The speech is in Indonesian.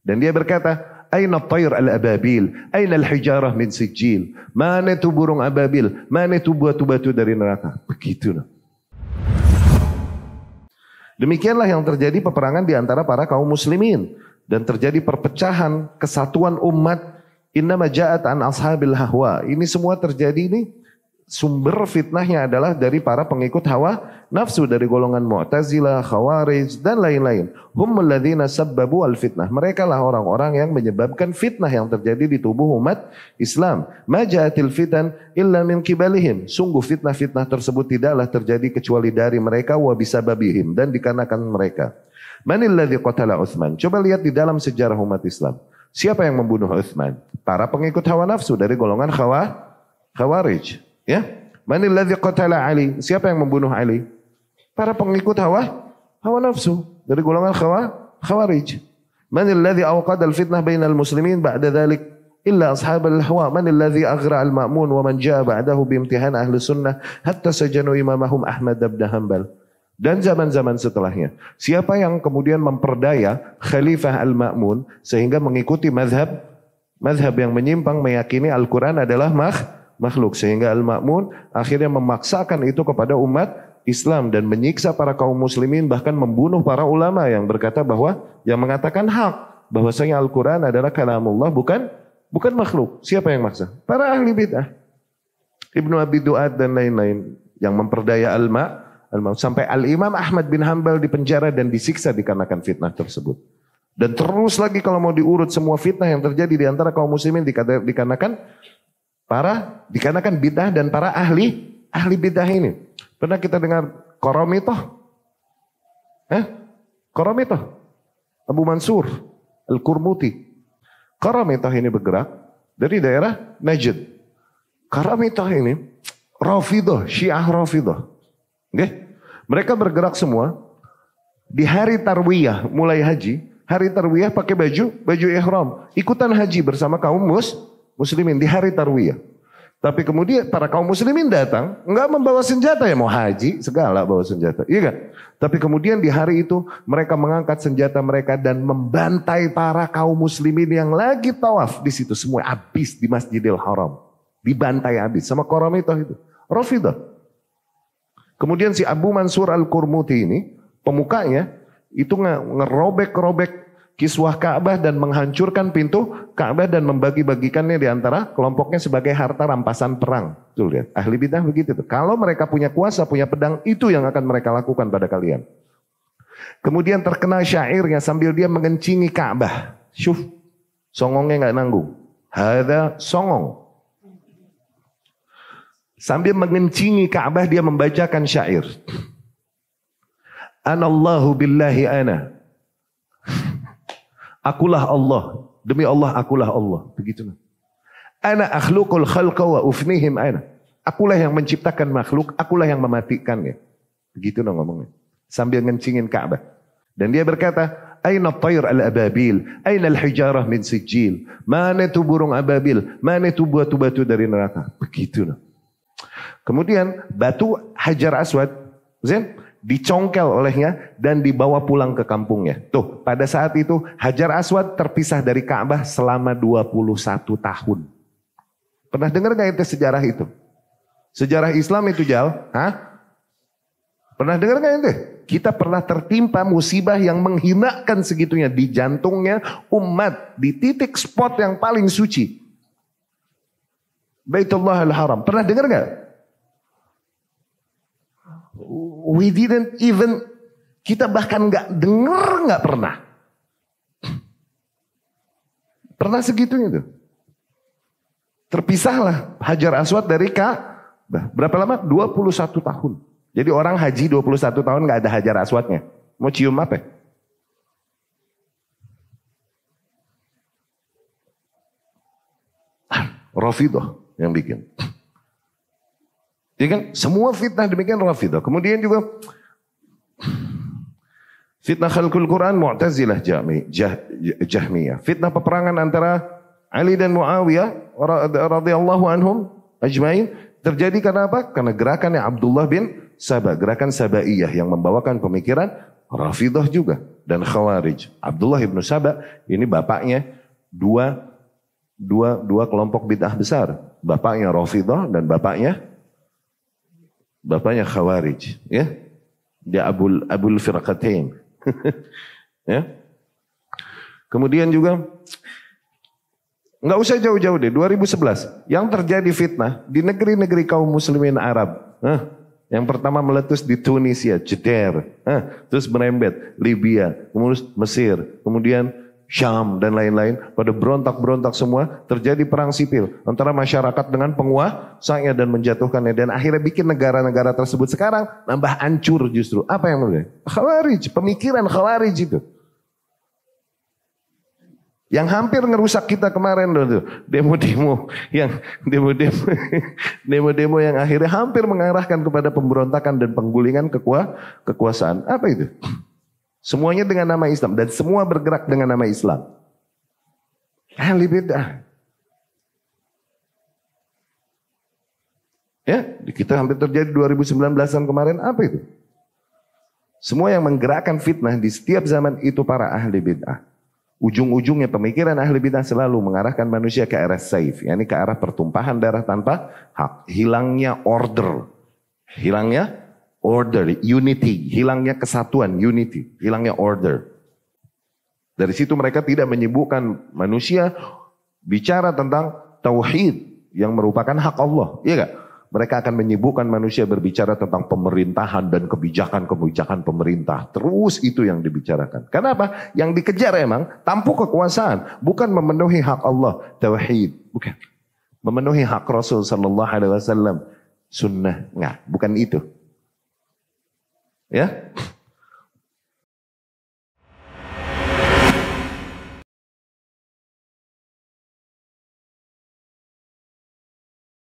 Dan dia berkata, Aina at-tayr al-ababil, aina al-hijarah min sijil. Mana itu burung ababil, mana itu batu-batu dari neraka. Begitu. Demikianlah yang terjadi peperangan di antara para kaum muslimin. Dan terjadi perpecahan, kesatuan umat. Innama ja'at an ashabil hahwa. Ini semua terjadi ini. Sumber fitnahnya adalah dari para pengikut hawa nafsu dari golongan Mu'tazilah, Khawarij dan lain-lain. Humul ladzina sabbabu al-fitnah. Mereka lah orang-orang yang menyebabkan fitnah yang terjadi di tubuh umat Islam. Ma ja'atil fitan illa min kibalihim. Sungguh fitnah-fitnah tersebut tidaklah terjadi kecuali dari mereka wa bisababihim dan dikarenakan mereka. Manil ladzi qatala Utsman? Coba lihat di dalam sejarah umat Islam. Siapa yang membunuh Utsman? Para pengikut hawa nafsu dari golongan Khawarij. Ya, manil ladzi qatala Ali? Siapa yang membunuh Ali? Para pengikut hawa nafsu dari golongan Khawarij. Manil ladzi awqada al-fitnah bainal muslimin ba'da dzalik illa ashabal hawa? Manil ladzi aghra al-ma'mun wa man jaa ba'dahu bi imtihan ahli sunnah hatta sajanu imamahum Ahmad bin Hanbal? Dan zaman-zaman setelahnya, siapa yang kemudian memperdaya Khalifah Al-Ma'mun sehingga mengikuti mazhab yang menyimpang meyakini Al-Quran adalah makhluk, sehingga Al-Ma'mun akhirnya memaksakan itu kepada umat Islam dan menyiksa para kaum muslimin, bahkan membunuh para ulama yang berkata bahwa yang mengatakan hak bahwasanya Al-Quran adalah kalamullah, bukan makhluk. Siapa yang maksa? Para ahli bid'ah, Ibnu Abi Du'ad dan lain-lain yang memperdaya Al-Ma'mun, sampai Al-Imam Ahmad bin Hanbal dipenjara dan disiksa dikarenakan fitnah tersebut. Dan terus lagi kalau mau diurut semua fitnah yang terjadi di antara kaum muslimin dikarenakan bid'ah dan para ahli bid'ah ini. Pernah kita dengar Qaramithah? Qaramithah, Abu Mansur Al-Qurmuti. Qaramithah ini bergerak dari daerah Najd. Qaramithah ini Rafidah, Syiah Rafidah. Okay? Mereka bergerak semua di hari Tarwiyah, mulai haji. Hari Tarwiyah pakai baju ihram, ikutan haji bersama kaum muslimin di hari Tarwiyah. Tapi kemudian para kaum muslimin datang, enggak membawa senjata, ya mau haji segala bawa senjata, iya kan? Tapi kemudian di hari itu mereka mengangkat senjata mereka dan membantai para kaum muslimin yang lagi tawaf di situ, semua habis di Masjidil Haram, dibantai habis sama Qaramithah itu, Rafidah. Kemudian si Abu Mansur Al-Qurmuti ini pemukanya itu ngerobek-robek kiswah Ka'bah dan menghancurkan pintu Ka'bah dan membagi-bagikannya di antara kelompoknya sebagai harta rampasan perang. Tuh lihat, ahli bidah begitu tuh. Kalau mereka punya kuasa, punya pedang, itu yang akan mereka lakukan pada kalian. Kemudian terkenal syairnya sambil dia mengencingi Ka'bah. Syuf, songongnya nggak nanggung. Hada songong. Sambil mengencingi Ka'bah dia membacakan syair. Anallahu billahi ana. Akulah Allah. Demi Allah akulah Allah. Begitu. Ana akhluqul khalqa wa ufnihim ana. Akulah yang menciptakan makhluk, akulah yang mematikannya. Begitu dong ngomongnya. Sambil ngencingin Ka'bah. Dan dia berkata, Aina at-tayr al-ababil, aina al-hijarah min sijil. Mana itu burung ababil, mana itu batu-batu dari neraka. Begitu dong. Kemudian batu Hajar Aswad dicongkel olehnya dan dibawa pulang ke kampungnya. Tuh, pada saat itu Hajar Aswad terpisah dari Ka'bah selama 21 tahun. Pernah dengar gak itu sejarah itu? Sejarah Islam itu Jal? Pernah dengar gak itu? Kita pernah tertimpa musibah yang menghinakan segitunya di jantungnya umat, di titik spot yang paling suci. Baitullah Al-Haram. Pernah dengar gak? We didn't even, kita bahkan gak dengar, gak pernah. Pernah segitunya tuh. Terpisahlah Hajar Aswad dari Ka'bah. Berapa lama? 21 tahun. Jadi orang haji 21 tahun gak ada Hajar Aswadnya. Mau cium apa? Rafidah yang bikin. Jadi kan semua fitnah demikian Rafidah. Kemudian juga fitnah khalqul Quran Mu'tazilah Jahmiyah. Fitnah peperangan antara Ali dan Muawiyah radhiyallahu anhum ajmain terjadi karena apa? Karena gerakannya Abdullah bin Sabah, gerakan Sabaiyah yang membawakan pemikiran Rafidah juga. dan Khawarij. Abdullah ibnu Saba ini bapaknya dua kelompok bid'ah besar. Bapaknya Rafidhah dan bapaknya Khawarij. Ya, dia Abul Firqatain. Ya. Kemudian juga nggak usah jauh-jauh deh, 2011 yang terjadi fitnah di negeri-negeri kaum muslimin Arab. Yang pertama meletus di Tunisia, Jeddah, terus merembet Libya, kemudian Mesir, kemudian Syam dan lain-lain. Pada berontak-berontak semua, terjadi perang sipil antara masyarakat dengan penguasanya dan menjatuhkannya, dan akhirnya bikin negara-negara tersebut sekarang nambah hancur justru. Apa yang terjadi? Khawarij, pemikiran Khawarij itu. Yang hampir ngerusak kita kemarin tuh, demo-demo yang akhirnya hampir mengarahkan kepada pemberontakan dan penggulingan kekuasaan. Apa itu? Semuanya dengan nama Islam dan semua bergerak dengan nama Islam. Ahli bid'ah. Ya, kita hampir terjadi 2019-an kemarin. Apa itu? Semua yang menggerakkan fitnah di setiap zaman itu para ahli bid'ah. Ujung-ujungnya pemikiran ahli bidah selalu mengarahkan manusia ke arah saif, yakni ke arah pertumpahan darah tanpa hak, hilangnya order, unity, hilangnya kesatuan, unity, hilangnya order. Dari situ mereka tidak menyibukkan manusia bicara tentang tauhid yang merupakan hak Allah, iya gak? Mereka akan menyibukkan manusia berbicara tentang pemerintahan dan kebijakan-kebijakan pemerintah. Terus itu yang dibicarakan. Kenapa? Yang dikejar emang tampuk kekuasaan. Bukan memenuhi hak Allah. Tauhid. Bukan. Memenuhi hak Rasul Sallallahu Alaihi Wasallam. Sunnah. Enggak. Bukan itu. Ya.